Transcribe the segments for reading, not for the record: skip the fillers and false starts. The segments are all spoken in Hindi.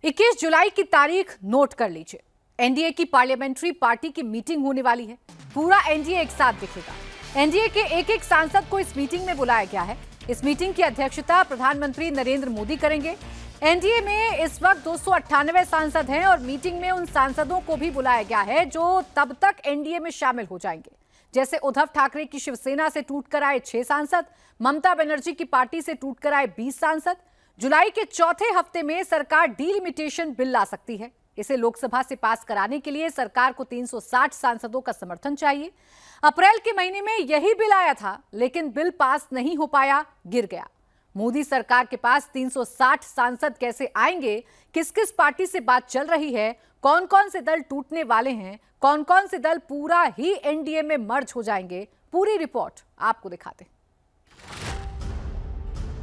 21 जुलाई की तारीख नोट कर लीजिए। एनडीए की पार्लियामेंट्री पार्टी की मीटिंग होने वाली है। पूरा एनडीए एक साथ दिखेगा। एनडीए के एक एक सांसद को इस मीटिंग में बुलाया गया है। इस मीटिंग की अध्यक्षता प्रधानमंत्री नरेंद्र मोदी करेंगे। एनडीए में इस वक्त 298 सांसद हैं और मीटिंग में उन सांसदों को भी बुलाया गया है जो तब तक एनडीए में शामिल हो जाएंगे। जैसे उद्धव ठाकरे की शिवसेना से टूटकर आए 6 सांसद, ममता बनर्जी की पार्टी से टूटकर आए 20 सांसद। जुलाई के चौथे हफ्ते में सरकार डीलिमिटेशन बिल ला सकती है। इसे लोकसभा से पास कराने के लिए सरकार को 360 सांसदों का समर्थन चाहिए। अप्रैल के महीने में यही बिल आया था, लेकिन बिल पास नहीं हो पाया, गिर गया। मोदी सरकार के पास 360 सांसद कैसे आएंगे, किस किस पार्टी से बात चल रही है, कौन कौन से दल टूटने वाले हैं, कौन कौन से दल पूरा ही एनडीए में मर्ज हो जाएंगे, पूरी रिपोर्ट आपको दिखाते हैं।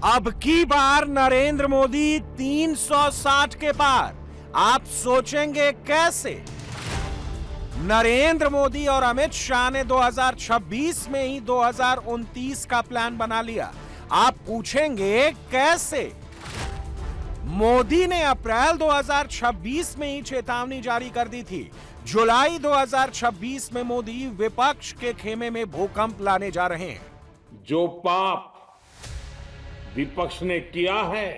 अब की बार नरेंद्र मोदी 360 के पार। आप सोचेंगे कैसे? नरेंद्र मोदी और अमित शाह ने 2026 में ही 2029 का प्लान बना लिया। आप पूछेंगे कैसे? मोदी ने अप्रैल 2026 में ही चेतावनी जारी कर दी थी। जुलाई 2026 में मोदी विपक्ष के खेमे में भूकंप लाने जा रहे हैं। जो पाप विपक्ष ने किया है,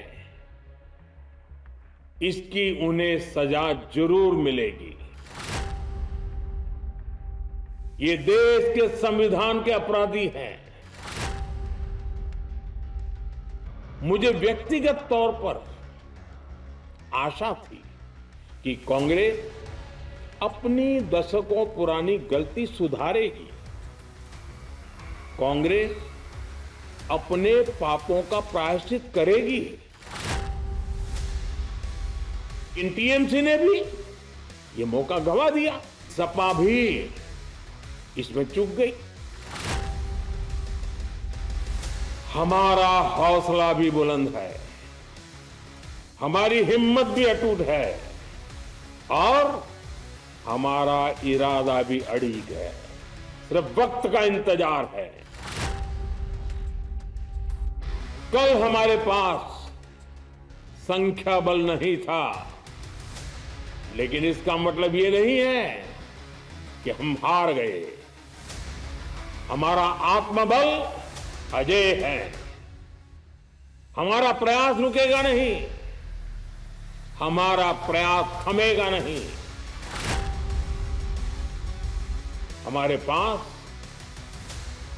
इसकी उन्हें सजा जरूर मिलेगी। ये देश के संविधान के अपराधी हैं। मुझे व्यक्तिगत तौर पर आशा थी कि कांग्रेस अपनी दशकों पुरानी गलती सुधारेगी। कांग्रेस अपने पापों का प्रायश्चित करेगी। इन टीएमसी ने भी ये मौका गंवा दिया। सपा भी इसमें चूक गई। हमारा हौसला भी बुलंद है, हमारी हिम्मत भी अटूट है और हमारा इरादा भी अड़िग है। सिर्फ वक्त का इंतजार है। कल हमारे पास संख्या बल नहीं था, लेकिन इसका मतलब ये नहीं है कि हम हार गए। हमारा आत्मबल अजेय है। हमारा प्रयास रुकेगा नहीं, हमारा प्रयास थमेगा नहीं। हमारे पास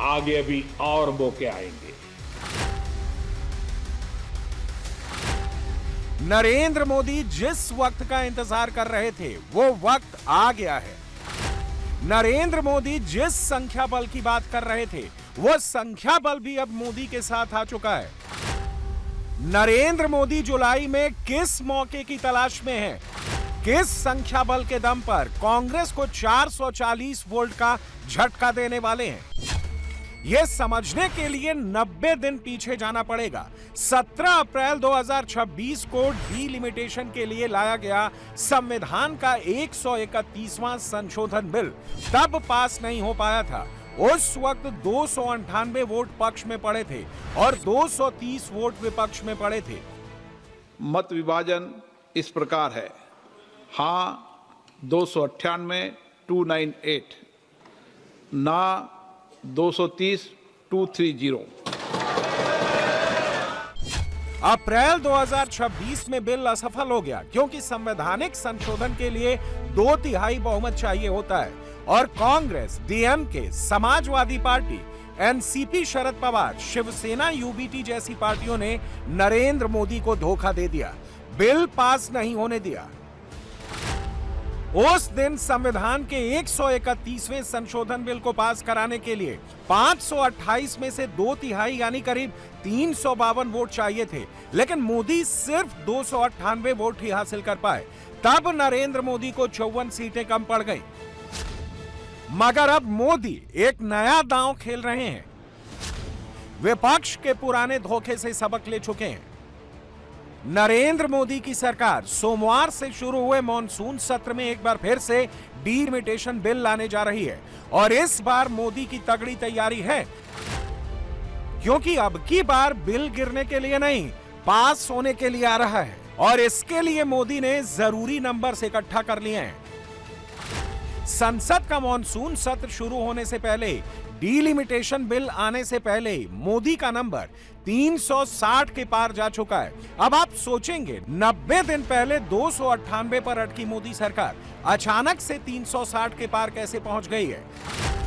आगे भी और मौके आएंगे। नरेंद्र मोदी जिस वक्त का इंतजार कर रहे थे, वो वक्त आ गया है। नरेंद्र मोदी जिस संख्या बल की बात कर रहे थे, वो संख्या बल भी अब मोदी के साथ आ चुका है। नरेंद्र मोदी जुलाई में किस मौके की तलाश में है? किस संख्या बल के दम पर कांग्रेस को 440 वोल्ट का झटका देने वाले हैं? यह समझने के लिए 90 दिन पीछे जाना पड़ेगा। 17 अप्रैल 2026 को डीलिमिटेशन के लिए लाया गया संविधान का 131वां संशोधन बिल तब पास नहीं हो पाया था। उस वक्त 298 वोट पक्ष में पड़े थे और 230 वोट विपक्ष में पड़े थे। मत विभाजन इस प्रकार है: हाँ 298 298, ना 230 230। अप्रैल 2026 में बिल असफल हो गया क्योंकि संवैधानिक संशोधन के लिए 2/3 बहुमत चाहिए होता है और Congress, DMK, Samajwadi party, NCP, Sharad Pawar, Shiv Sena, UBT जैसी पार्टियों ने नरेंद्र मोदी को धोखा दे दिया, बिल पास नहीं होने दिया। उस दिन संविधान के 131वें संशोधन बिल को पास कराने के लिए 528 में से 2/3 यानी करीब 352 वोट चाहिए थे, लेकिन मोदी सिर्फ 298 वोट ही हासिल कर पाए। तब नरेंद्र मोदी को 54 सीटें कम पड़ गईं। मगर अब मोदी एक नया दांव खेल रहे हैं। विपक्ष के पुराने धोखे से सबक ले चुके हैं। नरेंद्र मोदी की सरकार सोमवार से शुरू हुए मॉनसून सत्र में एक बार फिर से डीलिमिटेशन बिल लाने जा रही है और इस बार मोदी की तगड़ी तैयारी है, क्योंकि अब की बार बिल गिरने के लिए नहीं, पास होने के लिए आ रहा है। और इसके लिए मोदी ने जरूरी नंबर इकट्ठा कर लिए हैं। संसद का मॉनसून सत्र शुरू होने से पहले, डीलिमिटेशन बिल आने से पहले मोदी का नंबर 360 के पार जा चुका है। अब आप सोचेंगे 90 दिन पहले 298 पर अटकी मोदी सरकार अचानक से 360 के पार कैसे पहुंच गई है?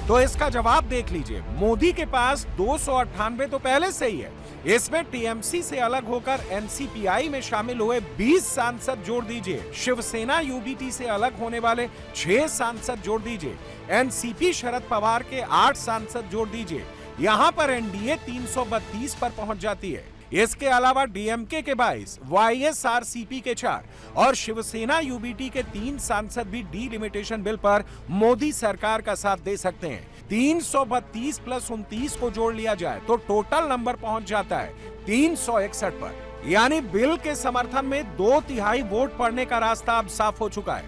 तो इसका जवाब देख लीजिए। मोदी के पास 298 तो पहले से ही है। इसमें टीएमसी से अलग होकर एनसीपीआई में शामिल हुए 20 सांसद जोड़ दीजिए, शिवसेना यूबीटी से अलग होने वाले 6 सांसद जोड़ दीजिए, एनसीपी शरद पवार के 8 सांसद जोड़ दीजिए, यहां पर एनडीए 332 पर पहुंच जाती है। इसके अलावा डीएमके के 22, वाईएसआरसीपी के 4 और शिवसेना यूबीटी के 3 सांसद भी डीलिमिटेशन बिल पर मोदी सरकार का साथ दे सकते हैं। 332 प्लस 29 को जोड़ लिया जाए तो टोटल नंबर पहुंच जाता है 361 पर। यानी बिल के समर्थन में 2/3 वोट पड़ने का रास्ता अब साफ हो चुका है।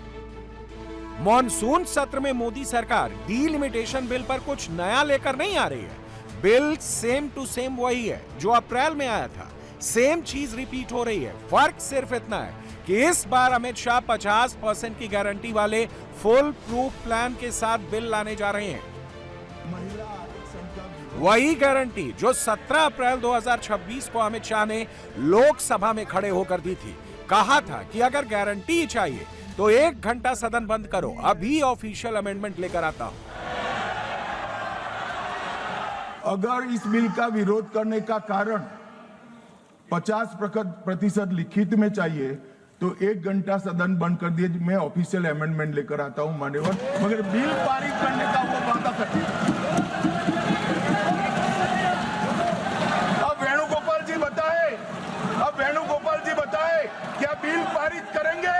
मॉनसून सत्र में मोदी सरकार डीलिमिटेशन बिल पर कुछ नया लेकर नहीं आ रही है। बिल सेम टू सेम वही है जो अप्रैल में आया था। सेम चीज रिपीट हो रही है। फर्क सिर्फ इतना है कि इस बार अमित शाह 50% की गारंटी वाले फुल प्रूफ प्लान के साथ बिल लाने जा रहे हैं। वही गारंटी जो 17 अप्रैल 2026 को अमित शाह ने लोकसभा में खड़े होकर दी थी। कहा था कि अगर गारंटी चाहिए तो 1 घंटा सदन बंद करो, अभी ऑफिशियल अमेंडमेंट लेकर आता हूं। अगर इस बिल का विरोध करने का कारण 50% लिखित में चाहिए तो 1 घंटा सदन बंद कर दिए, मैं ऑफिशियल अमेंडमेंट लेकर आता हूं मान्यवर, मगर बिल पारित करने का वो वादा करते। अब वेणुगोपाल जी बताए क्या बिल पारित करेंगे?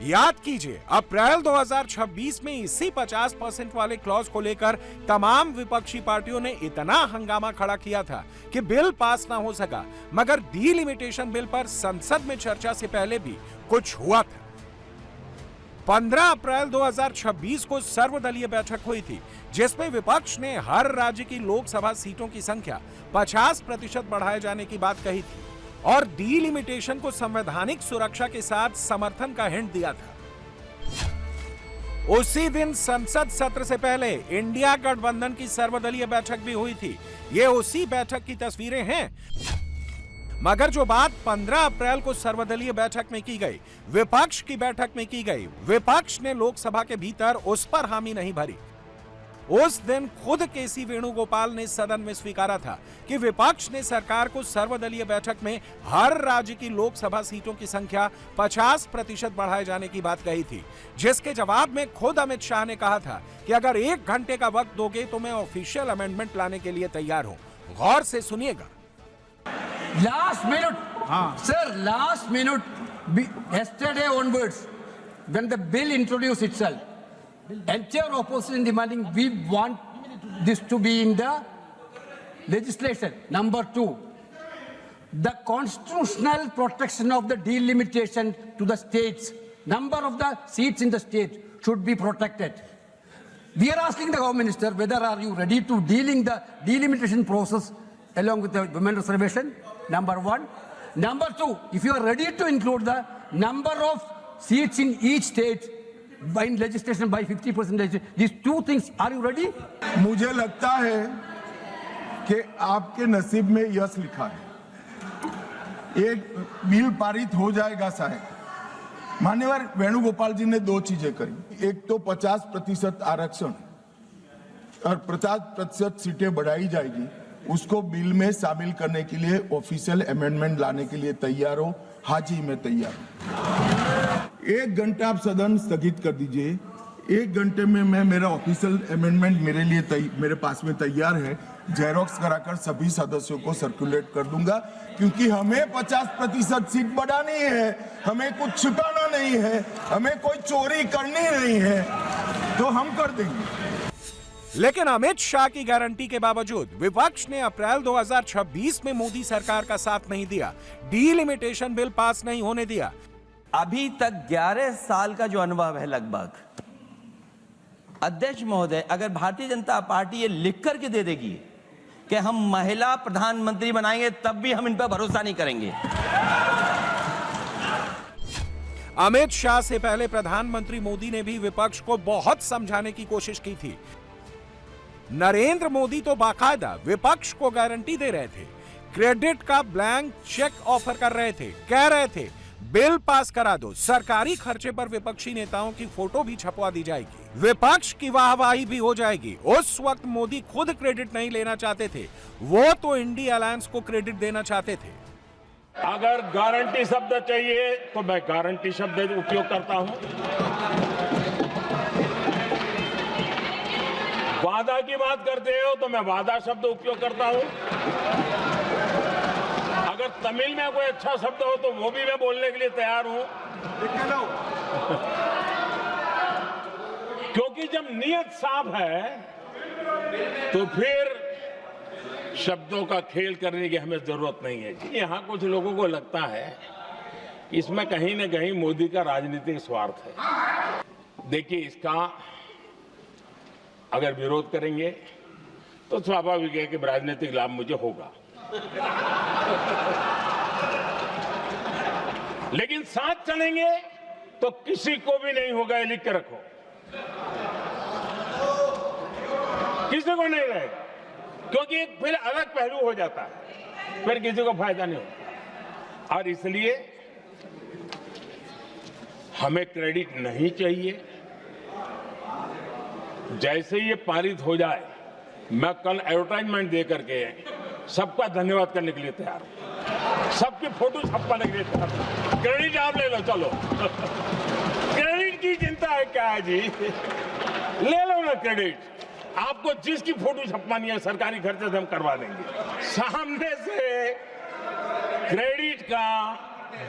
याद कीजिए, अप्रैल 2026 में इसी 50% वाले क्लॉज को लेकर तमाम विपक्षी पार्टियों ने इतना हंगामा खड़ा किया था कि बिल पास ना हो सका। मगर डीलिमिटेशन बिल पर संसद में चर्चा से पहले भी कुछ हुआ था। 15 अप्रैल 2026 को सर्वदलीय बैठक हुई थी, जिसमें विपक्ष ने हर राज्य की लोकसभा सीटों की संख्या 50% बढ़ाए जाने की बात कही थी और डीलिमिटेशन को संवैधानिक सुरक्षा के साथ समर्थन का हिंट दिया था। उसी दिन संसद सत्र से पहले इंडिया गठबंधन की सर्वदलीय बैठक भी हुई थी। ये उसी बैठक की तस्वीरें हैं। मगर जो बात 15 अप्रैल को सर्वदलीय बैठक में की गई, विपक्ष की बैठक में की गई, विपक्ष ने लोकसभा के भीतर उस पर हामी नहीं भरी। उस दिन खुद केसी वेणुगोपाल ने सदन में स्वीकारा था कि विपक्ष ने सरकार को सर्वदलीय बैठक में हर राज्य की लोकसभा सीटों की संख्या 50% बढ़ाए जाने की बात कही थी, जिसके जवाब में खुद अमित शाह ने कहा था कि अगर 1 घंटे का वक्त दोगे तो मैं ऑफिशियल अमेंडमेंट लाने के लिए तैयार हूं। गौर से सुनिएगा। Last minute, sir, last minute, yesterday onwards, when the bill introduced itself, entire opposition demanding we want this to be in the legislation. Number 2, the constitutional protection of the delimitation to the states, number of the seats in the state should be protected. We are asking the Home Minister whether are you ready to dealing the delimitation process along with the women reservation, number 1. Number 2, if you are ready to include the number of seats in each state by legislation by 50%, these 2 things, are you ready? मुझे लगता है कि आपके नसीब में यस लिखा है। एक बिल पारित हो जाएगा शायद। मान्यवर वेणुगोपाल जी ने 2 चीजें करी। एक तो 50% आरक्षण और 50% सीटें बढ़ाई जाएगी, उसको बिल में शामिल करने के लिए ऑफिशियल अमेंडमेंट लाने के लिए तैयार हो? हाँ जी, मैं तैयार हूं। 1 घंटा आप सदन स्थगित कर दीजिए। 1 घंटे में मैं मेरा ऑफिशियल अमेंडमेंट मेरे पास में तैयार है, जेरोक्स कराकर सभी सदस्यों को सर्कुलेट कर दूंगा, क्योंकि हमें 50% सीट बढ़ानी है, हमें कुछ छिपाना नहीं है, हमें कोई चोरी करनी नहीं है, तो हम कर देंगे। लेकिन अमित शाह की गारंटी के बावजूद विपक्ष ने अप्रैल 2026 में मोदी सरकार का साथ नहीं दिया, डीलिमिटेशन बिल पास नहीं होने दिया। अभी तक 11 साल का जो अनुभव है लगभग, अध्यक्ष महोदय, अगर भारतीय जनता पार्टी ये लिख करके दे देगी कि हम महिला प्रधानमंत्री बनाएंगे, तब भी हम इन पर भरोसा नहीं करेंगे। अमित शाह से पहले प्रधानमंत्री मोदी ने भी विपक्ष को बहुत समझाने की कोशिश की थी। नरेंद्र मोदी तो बाकायदा विपक्ष को गारंटी दे रहे थे, क्रेडिट का ब्लैंक चेक ऑफर कर रहे थे, कह रहे थे बिल पास करा दो, सरकारी खर्चे पर विपक्षी नेताओं की फोटो भी छपवा दी जाएगी, विपक्ष की वाहवाही भी हो जाएगी। उस वक्त मोदी खुद क्रेडिट नहीं लेना चाहते थे, वो तो इंडिया अलायंस को क्रेडिट देना चाहते थे। अगर गारंटी शब्द चाहिए तो मैं गारंटी शब्द उपयोग करता हूं। वादा की बात करते हो तो मैं वादा शब्द उपयोग करता हूं। अगर तमिल में कोई अच्छा शब्द हो तो वो भी मैं बोलने के लिए तैयार हूं। क्योंकि जब नीयत साफ है तो फिर शब्दों का खेल करने की हमें जरूरत नहीं है। यहां कुछ लोगों को लगता है इसमें कहीं ना कहीं मोदी का राजनीतिक स्वार्थ है। देखिए, इसका अगर विरोध करेंगे तो स्वाभाविक है कि राजनीतिक लाभ मुझे होगा, लेकिन साथ चलेंगे तो किसी को भी नहीं होगा, ये लिख के रखो, किसी को नहीं रहेगा। क्योंकि एक फिर अलग पहलू हो जाता है, फिर किसी को फायदा नहीं होता। और इसलिए हमें क्रेडिट नहीं चाहिए। जैसे ये पारित हो जाए, मैं कल एडवर्टाइजमेंट दे करके सबका धन्यवाद करने के लिए तैयार हूं, सबकी फोटो छपवाने के लिए तैयार हूं। क्रेडिट आप ले लो, चलो। क्रेडिट की चिंता है क्या है जी, ले लो ना क्रेडिट। आपको जिसकी फोटो छपवानी है सरकारी खर्चे से हम करवा देंगे। सामने से क्रेडिट का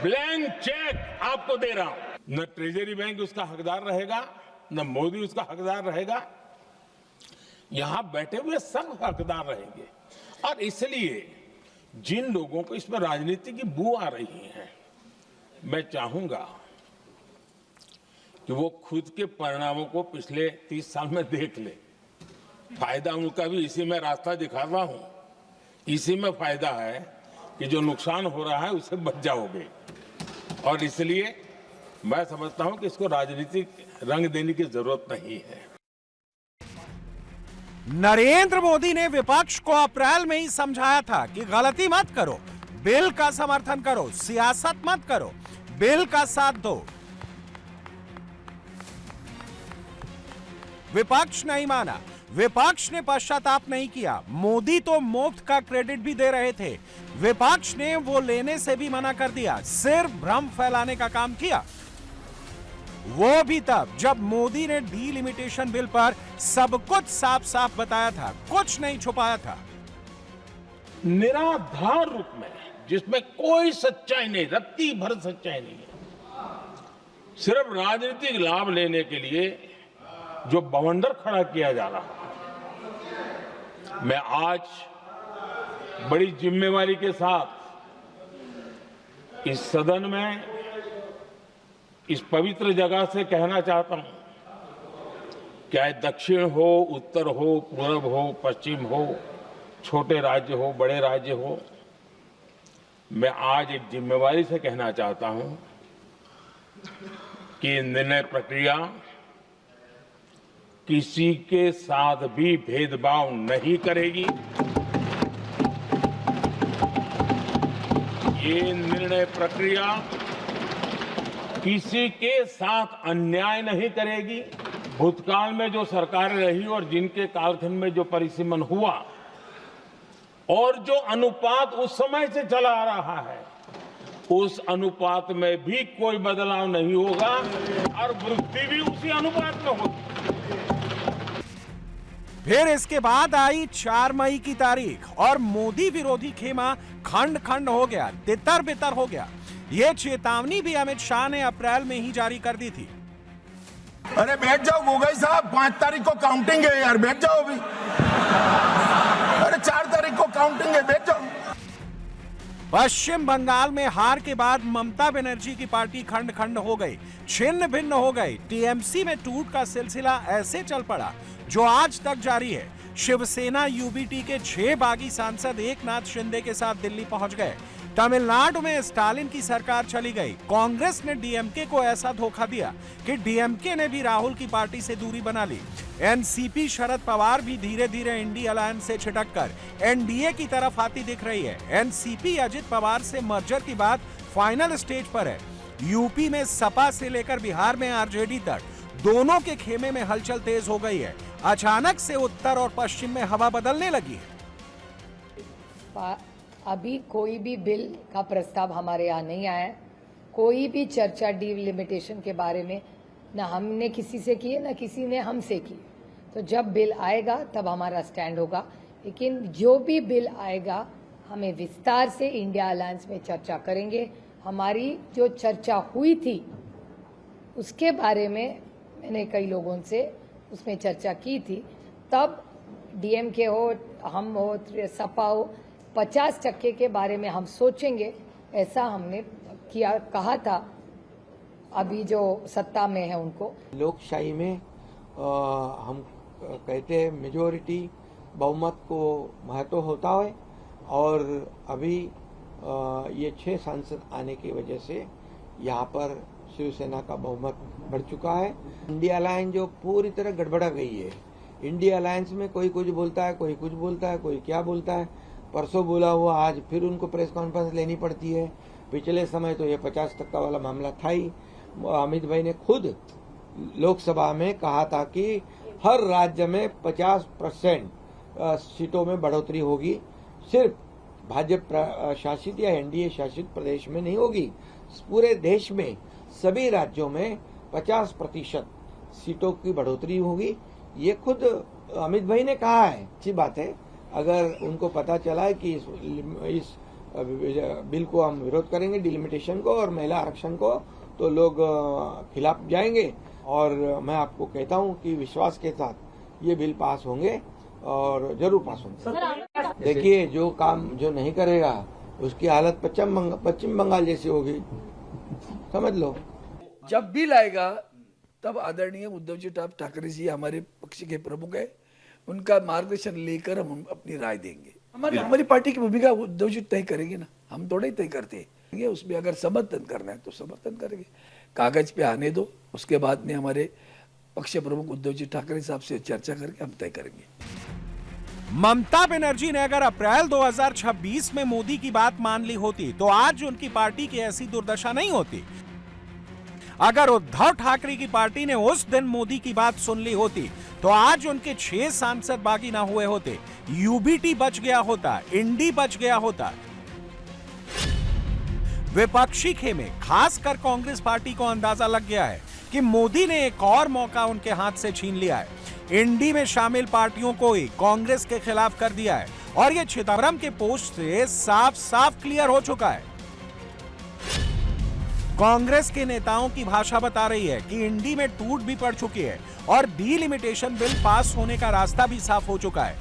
ब्लैंक चेक आपको दे रहा हूं। न ट्रेजरी बैंक उसका हकदार रहेगा, न मोदी उसका हकदार रहेगा, यहां बैठे हुए सब हकदार रहेंगे। और इसलिए जिन लोगों को इसमें राजनीति की बू आ रही है, मैं चाहूंगा कि वो खुद के परिणामों को पिछले 30 साल में देख ले। फायदा उनका भी इसी में रास्ता दिखाता हूं। इसी में फायदा है कि जो नुकसान हो रहा है उससे बच जाओगे। और इसलिए मैं समझता हूं कि इसको राजनीतिक रंग देने की जरूरत नहीं है। नरेंद्र मोदी ने विपक्ष को अप्रैल में ही समझाया था कि गलती मत करो, बिल का समर्थन करो, सियासत मत करो, बिल का साथ दो। विपक्ष नहीं माना, विपक्ष ने पश्चाताप नहीं किया। मोदी तो मुफ्त का क्रेडिट भी दे रहे थे, विपक्ष ने वो लेने से भी मना कर दिया, सिर्फ भ्रम फैलाने का काम किया। वो भी तब जब मोदी ने डीलिमिटेशन बिल पर सब कुछ साफ साफ बताया था, कुछ नहीं छुपाया था। निराधार रूप में, जिसमें कोई सच्चाई नहीं, रत्ती भर सच्चाई नहीं है, सिर्फ राजनीतिक लाभ लेने के लिए जो बवंडर खड़ा किया जा रहा है, मैं आज बड़ी जिम्मेवारी के साथ इस सदन में, इस पवित्र जगह से कहना चाहता हूं, चाहे दक्षिण हो, उत्तर हो, पूर्व हो, पश्चिम हो, छोटे राज्य हो, बड़े राज्य हो, मैं आज एक जिम्मेवारी से कहना चाहता हूं कि निर्णय प्रक्रिया किसी के साथ भी भेदभाव नहीं करेगी। ये निर्णय प्रक्रिया किसी के साथ अन्याय नहीं करेगी। भूतकाल में जो सरकारें रही और जिनके कालखंड में जो परिसीमन हुआ और जो अनुपात उस समय से चला आ रहा है, उस अनुपात में भी कोई बदलाव नहीं होगा और वृद्धि भी उसी अनुपात में होगी। फिर इसके बाद आई 4 मई की तारीख और मोदी विरोधी खेमा खंड खंड हो गया, तितर बितर हो गया। ये चेतावनी भी अमित शाह ने अप्रैल में ही जारी कर दी थी। अरे बैठ जाओ गोगोई साहब, 5 तारीख को काउंटिंग है यार, बैठ जाओ अभी। अरे 4 तारीख को काउंटिंग है, बैठ जाओ। पश्चिम बंगाल में हार के बाद ममता बनर्जी की पार्टी खंड खंड हो गई, छिन्न भिन्न हो गई। टीएमसी में टूट का सिलसिला ऐसे चल पड़ा जो आज तक जारी है। शिवसेना यूबीटी के 6 बागी सांसद एकनाथ शिंदे के साथ दिल्ली पहुंच गए। तमिलनाडु में स्टालिन की सरकार चली गई। कांग्रेस ने डीएमके को ऐसा धोखा दिया कि डीएमके ने भी राहुल की पार्टी से दूरी बना ली। एनसीपी शरद पवार भी धीरे धीरे इंडी अलायंस से छिटककर एनडीए की तरफ आती दिख रही है। एनसीपी अजित पवार से मर्जर की बात फाइनल स्टेज पर है। यूपी में सपा से लेकर बिहार में आरजेडी तक दोनों के खेमे में हलचल तेज हो गई है। अचानक से उत्तर और पश्चिम में हवा बदलने लगी है। अभी कोई भी बिल का प्रस्ताव हमारे यहाँ नहीं आया है। कोई भी चर्चा डिलिमिटेशन के बारे में ना हमने किसी से की है ना किसी ने हमसे की। तो जब बिल आएगा तब हमारा स्टैंड होगा, लेकिन जो भी बिल आएगा हमें विस्तार से इंडिया अलायंस में चर्चा करेंगे। हमारी जो चर्चा हुई थी उसके बारे में मैंने कई लोगों से उसमें चर्चा की थी। तब डीएमके हो, हम हो, सपा हो, 50% के बारे में हम सोचेंगे, ऐसा हमने कहा था। अभी जो सत्ता में है उनको लोकशाही में हम कहते हैं मेजोरिटी बहुमत को महत्व होता है, और अभी ये 6 सांसद आने की वजह से यहाँ पर शिवसेना का बहुमत बढ़ चुका है। इंडिया अलायंस जो पूरी तरह गड़बड़ा गई है। इंडिया अलायंस में कोई कुछ बोलता है, कोई कुछ बोलता है, कोई क्या बोलता है। परसों बोला हुआ आज फिर उनको प्रेस कॉन्फ्रेंस लेनी पड़ती है। पिछले समय तो ये 50% वाला मामला था ही। अमित भाई ने खुद लोकसभा में कहा था कि हर राज्य में 50% सीटों में बढ़ोतरी होगी, सिर्फ भाजपा शासित या एनडीए शासित प्रदेश में नहीं होगी, पूरे देश में सभी राज्यों में 50% सीटों की बढ़ोतरी होगी। ये खुद अमित भाई ने कहा है। अच्छी बात है, अगर उनको पता चला है कि इस बिल को हम विरोध करेंगे, डिलिमिटेशन को और महिला आरक्षण को, तो लोग खिलाफ जाएंगे। और मैं आपको कहता हूं कि विश्वास के साथ ये बिल पास होंगे और जरूर पास होंगे। देखिए, जो काम जो नहीं करेगा उसकी हालत पश्चिम बंगाल जैसी होगी, समझ लो। जब बिल आएगा तब आदरणीय उद्धव जी ठाकरे जी हमारे पक्ष के प्रमुख है, उनका मार्गदर्शन लेकर हम अपनी राय देंगे। हमारी पार्टी की भूमिका उद्धव जी तय करेंगे ना, हम थोड़ा ही तय करते हैं। उसमें अगर समर्थन करना है तो समर्थन करेंगे, कागज पे आने दो, उसके बाद में हमारे पक्ष प्रमुख उद्धव जी ठाकरे साहब से चर्चा करके हम तय करेंगे। ममता बनर्जी ने अगर अप्रैल 2026 में मोदी की बात मान ली होती तो आज उनकी पार्टी की ऐसी दुर्दशा नहीं होती। अगर उद्धव ठाकरे की पार्टी ने उस दिन मोदी की बात सुन ली होती तो आज उनके 6 सांसद बाकी ना हुए होते, यूबीटी बच गया होता, इंडी बच गया होता। विपक्षी खेमे खासकर कांग्रेस पार्टी को अंदाजा लग गया है कि मोदी ने एक और मौका उनके हाथ से छीन लिया है। इंडी में शामिल पार्टियों को ही कांग्रेस के खिलाफ कर दिया है और यह चिदम्बरम के पोस्ट से साफ साफ क्लियर हो चुका है। कांग्रेस के नेताओं की भाषा बता रही है कि इंडी में टूट भी पड़ चुकी है और डिलिमिटेशन बिल पास होने का रास्ता भी साफ हो चुका है।